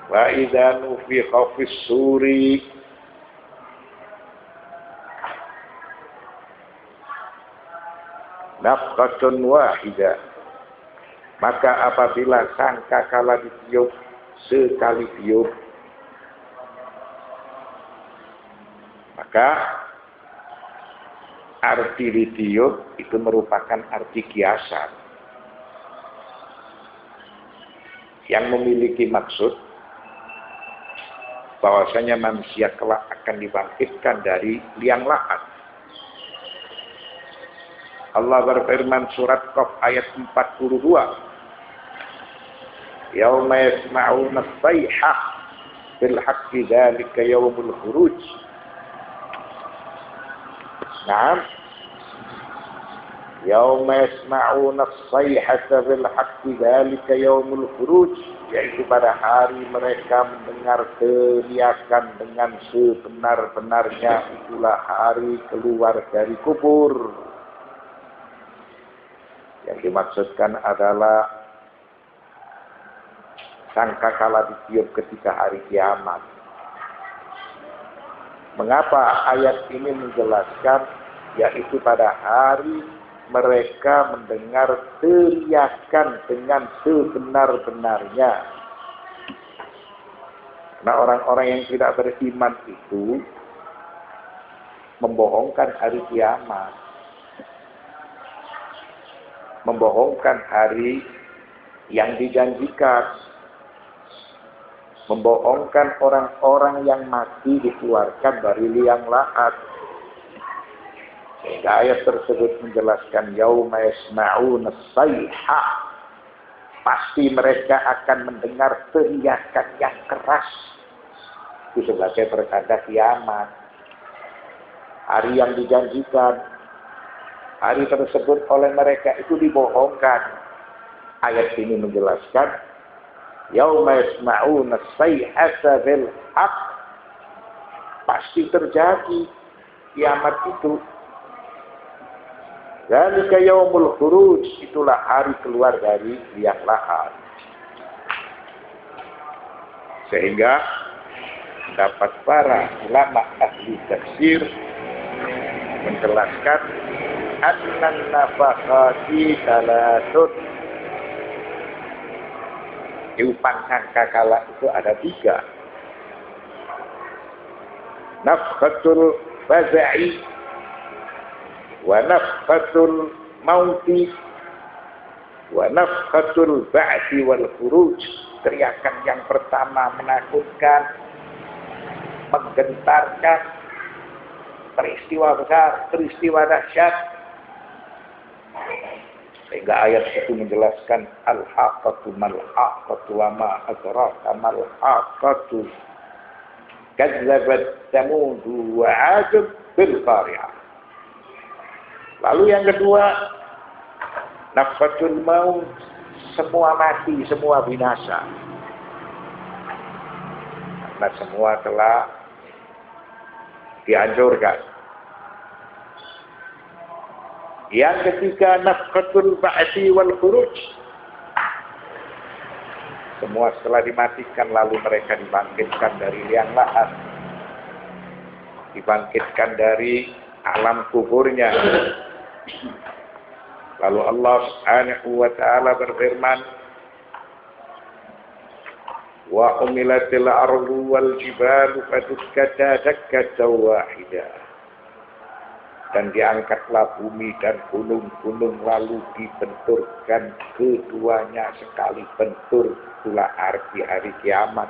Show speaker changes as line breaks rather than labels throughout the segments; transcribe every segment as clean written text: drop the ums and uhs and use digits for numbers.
Wa idza nufikha fis suri nafkhatun wahidah, maka apabila sangkakala ditiup sekali tiup, maka arti ditiup itu merupakan arti kiasan yang memiliki maksud bahwasanya manusia kelak akan dibangkitkan dari liang lahat. Allah berfirman surat Qaf ayat 42. Yauma yasma'una as-sayhah bil haqqi dzalika yaumul khuruj. Naam. Yauma yasma'una as-sayhata bil haqqi dzalika yaumul khuruj, yaitu pada hari mereka mendengar teriakan dengan sebenar-benarnya, itulah hari keluar dari kubur. Yang dimaksudkan adalah sangkakala ditiup ketika hari kiamat. Mengapa ayat ini menjelaskan yaitu pada hari mereka mendengar teriakan dengan sebenar-benarnya. Nah, orang-orang yang tidak beriman itu membohongkan hari kiamat, membohongkan hari yang dijanjikan, membohongkan orang-orang yang mati dikeluarkan dari liang lahat. Sehingga ayat tersebut menjelaskan yauma yasma'una as-sayhah, pasti mereka akan mendengar teriakan yang keras. Itu sebagai pertanda kiamat, hari yang dijanjikan. Hari tersebut oleh mereka itu dibohongkan. Ayat ini menjelaskan yauma yasma'una as-sayhata bil haqq, pasti terjadi kiamat itu. Dzalika yaumul khuruj, itulah hari keluar dari liang lahat. Sehingga dapat para ulama ahli tafsir menjelaskan annan nafakhati salatun, tiupan sangkakala itu ada 3. Nafkhatul faza'i wa nafkhatul mauti wa nafkhatul ba'thi wal khuruj. Teriakan yang pertama menakutkan, menggentarkan, peristiwa besar, peristiwa dahsyat. Sehingga ayat itu menjelaskan al-haqqatu mal-haqqatu wa ma adraka mal-haqqatu kadzabat Tsamud wa 'ad bil qari'ah. Lalu yang kedua, nafkhatul maut, semua mati, semua binasa. Karena semua telah dihancurkan. Yang ketiga, nafkhatul ba'thi wal khuruj. Semua setelah dimatikan lalu mereka dibangkitkan dari liang lahat, dibangkitkan dari alam kuburnya. Lalu Allah Subhanahu wa taala berfirman, wa umilatil ardu wal jibalu fadukkata dakkatan wahidah, dan diangkatlah bumi dan gunung-gunung lalu dibenturkan keduanya sekali bentur. Itulah arti hari kiamat.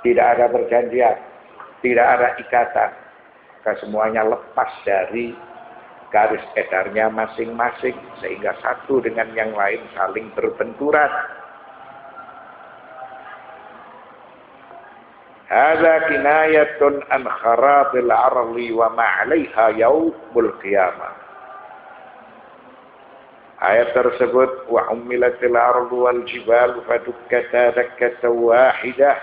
Tidak ada perjanjian, tidak ada ikatan, maka semuanya lepas dari garis edarnya masing-masing, sehingga satu dengan yang lain saling berbenturan. Hadza kinayatun an kharabil ardi wa ma 'alaiha yaumul qiyamah. Ayat tersebut wa umilatil ardu wal jibalu fadukkata dakkatan wahidah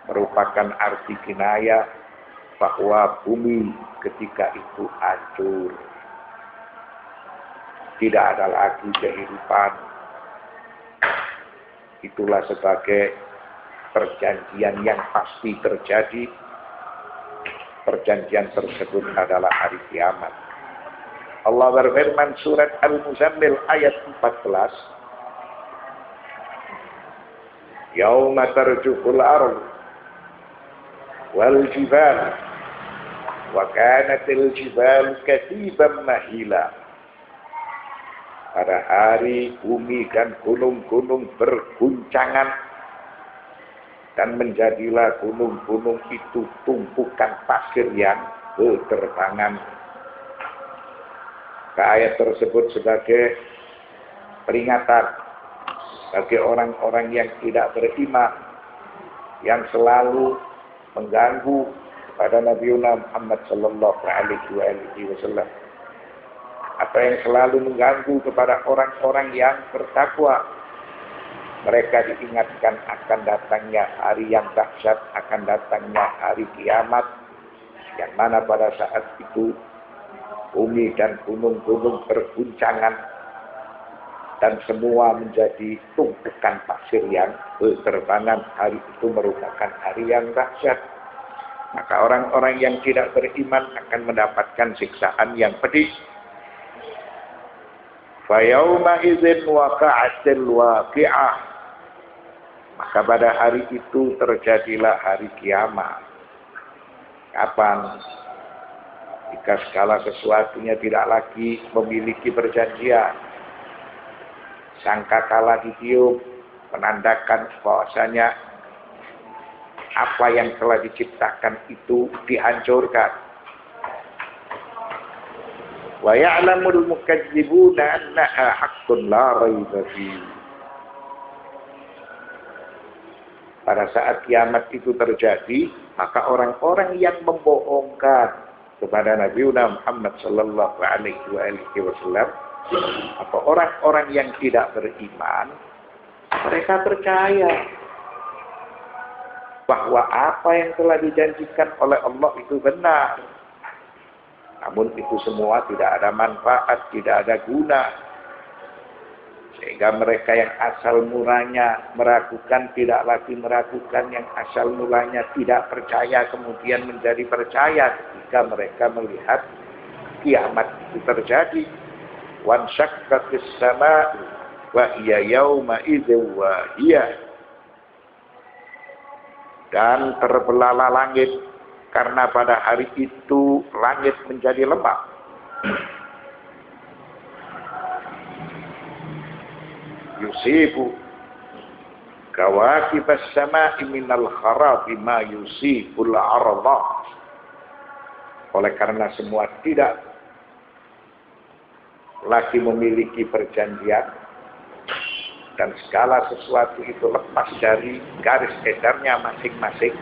merupakan arti kinayah bahwa bumi ketika itu hancur. Tidak ada lagi kehidupan. Itulah sebagai perjanjian yang pasti terjadi. Perjanjian tersebut adalah hari kiamat. Allah berfirman surat Al-Muzammil ayat 14. Yauma tarjuful ardh wal jibal wa kanatil jibal katiban mahila. Pada hari bumi dan gunung-gunung berguncangan dan menjadilah gunung-gunung itu tumpukan pasir yang berterbangan. Ayat tersebut sebagai peringatan bagi orang-orang yang tidak beriman, yang selalu mengganggu kepada Nabi Muhammad sallallahu alaihi wasallam, atau yang selalu mengganggu kepada orang-orang yang bertakwa. Mereka diingatkan akan datangnya hari yang dahsyat, akan datangnya hari kiamat, yang mana pada saat itu bumi dan gunung-gunung berguncangan dan semua menjadi tumpukan pasir yang berterbangan. Hari itu merupakan hari yang dahsyat. Maka orang-orang yang tidak beriman akan mendapatkan siksaan yang pedih. Fa yauma idzin waqa'atil waqi'ah. Maka pada hari itu terjadilah hari kiamat. Kapan? Jika segala sesuatunya tidak lagi memiliki perjanjian. Sangkakala ditiup, menandakan bahwasanya apa yang telah diciptakan itu dihancurkan. Wa ya'lamul mukadzibuna annaha haqqun la raiba fihi. Pada saat kiamat itu terjadi, maka orang-orang yang membohongkan kepada Nabi Muhammad sallallahu alaihi wasallam atau orang-orang yang tidak beriman, mereka percaya bahwa apa yang telah dijanjikan oleh Allah itu benar. Namun itu semua tidak ada manfaat, tidak ada guna. Sehingga mereka yang asal mulanya meragukan tidak lagi meragukan, yang asal mulanya tidak percaya kemudian menjadi percaya ketika mereka melihat kiamat itu terjadi. Wan syaqqatis sama' wa hiya yauma idzin wahiyah. Dan terbelahlah langit karena pada hari itu langit menjadi lembab. Yusibu kawakibas sama'i minal kharabi ma yusibul ardah. Oleh karena semua tidak lagi memiliki perjanjian dan segala sesuatu itu lepas dari garis edarnya masing-masing,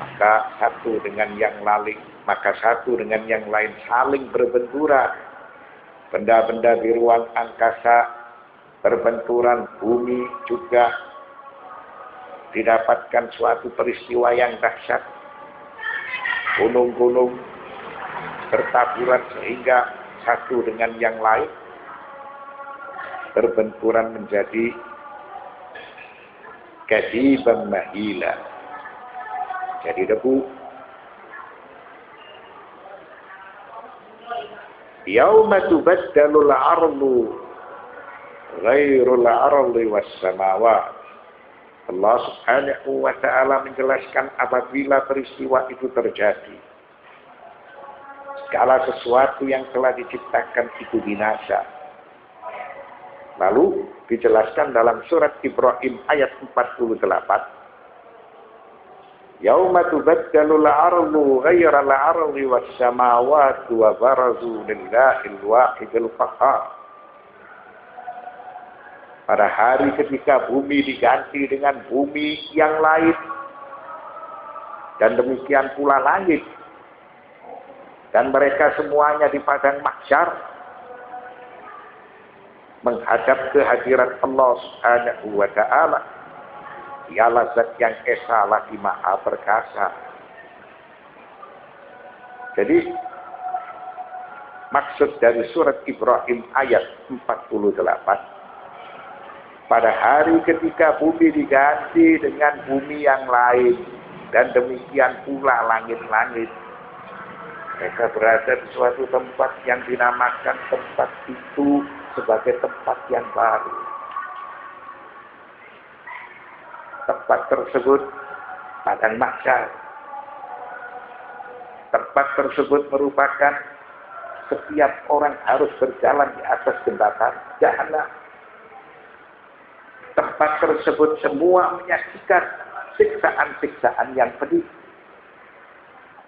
maka satu dengan yang lain saling berbenturan. Benda-benda di ruang angkasa berbenturan, bumi juga didapatkan suatu peristiwa yang dahsyat. Gunung-gunung bertaburan sehingga satu dengan yang lain berbenturan menjadi kadiban mahila, jadi debu. Yauma tubaddalul ardu ghairul ardi was samawat. Allah Subhanahu wa ta'ala menjelaskan apabila peristiwa itu terjadi, segala sesuatu yang telah diciptakan itu binasa. Lalu dijelaskan dalam surat Ibrahim ayat 48. Yauma tubaddalul ardu ghairal ardi was samawati wa barazu lillahil wahidil qahhar. Pada hari ketika bumi diganti dengan bumi yang lain, dan demikian pula langit, dan mereka semuanya di padang mahsyar menghadap kehadiran Allah Subhanahu wa ta'ala. Dialah zat yang esa lagi maha perkasa. Jadi maksud dari surat Ibrahim ayat 48, pada hari ketika bumi diganti dengan bumi yang lain, dan demikian pula langit-langit. Mereka berada di suatu tempat yang dinamakan tempat itu sebagai tempat yang baru. Tempat tersebut padang mahsyar. Tempat tersebut merupakan setiap orang harus berjalan di atas jembatan jahanam. Tempat tersebut semua menyaksikan siksaan-siksaan yang pedih.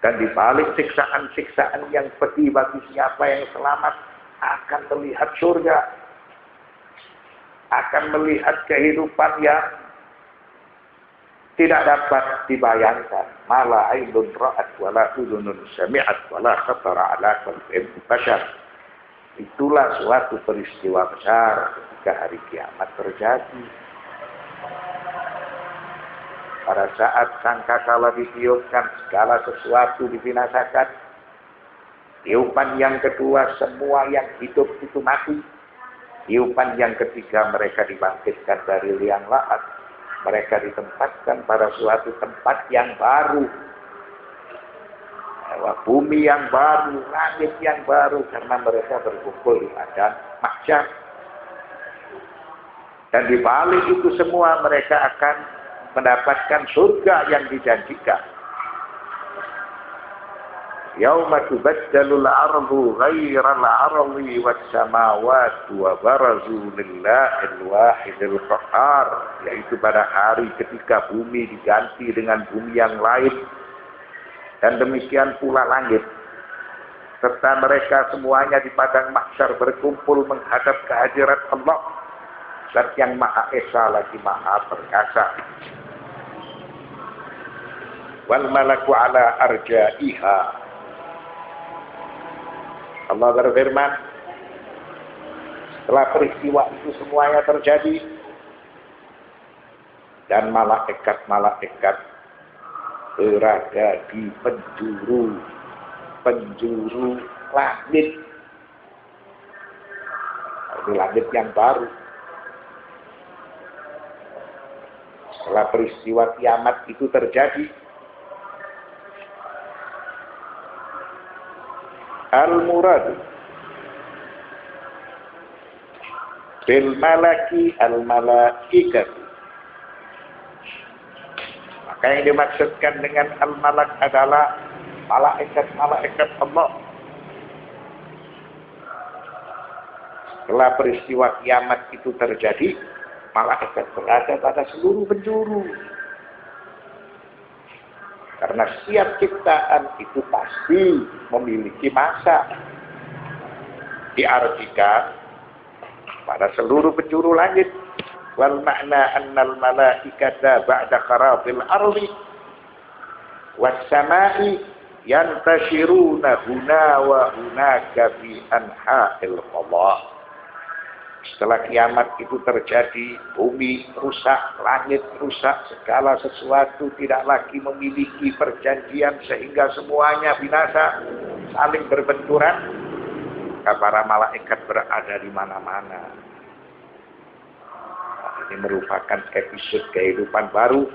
Dan di balik siksaan-siksaan yang pedih bagi siapa yang selamat akan melihat surga. Akan melihat kehidupan yang tidak dapat dibayangkan. Mala ainun ra'at wala udhunun sami'at wala khatara ala qalbi bashar. Itulah suatu peristiwa besar ketika hari kiamat terjadi. Pada saat sangkakala ditiupkan, segala sesuatu dibinasakan. Tiupan yang kedua, semua yang hidup itu mati. Tiupan yang ketiga, mereka dibangkitkan dari liang lahat. Mereka ditempatkan pada suatu tempat yang baru. Bumi yang baru, langit yang baru, karena mereka berkumpul di padang mahsyar. Dan di balik itu semua mereka akan mendapatkan surga yang dijanjikan. Yauma tubaddalul ardu ghairal ardi was samawati wa barazu lillahil wahidil qahhar, yaitu pada hari ketika bumi diganti dengan bumi yang lain, dan demikian pula langit, serta mereka semuanya di padang mahsyar berkumpul menghadap kehadirat Allah, Zat yang Maha Esa lagi Maha Perkasa. Wal malaku ala arja'iha. Allah berfirman, setelah peristiwa itu semuanya terjadi, dan malaikat-malaikat berada di penjuru langit. Ini langit yang baru. Setelah peristiwa kiamat itu terjadi, al-murad bil malaki al-malaikat. Maka yang dimaksudkan dengan al-malak adalah malaikat-malaikat Allah. Setelah peristiwa kiamat itu terjadi, malaikat berada pada seluruh penjuru. Karena setiap ciptaan itu pasti memiliki masa. Diartikan pada seluruh penjuru langit. Wal makna annal malaikata ba'da kharabil ardi was samai yantashiruna huna wa hunaka fi anha'il qadha. Setelah kiamat itu terjadi, bumi rusak, langit rusak, segala sesuatu tidak lagi memiliki perjanjian sehingga semuanya binasa, saling berbenturan. Para malaikat berada di mana-mana. Ini merupakan episode kehidupan baru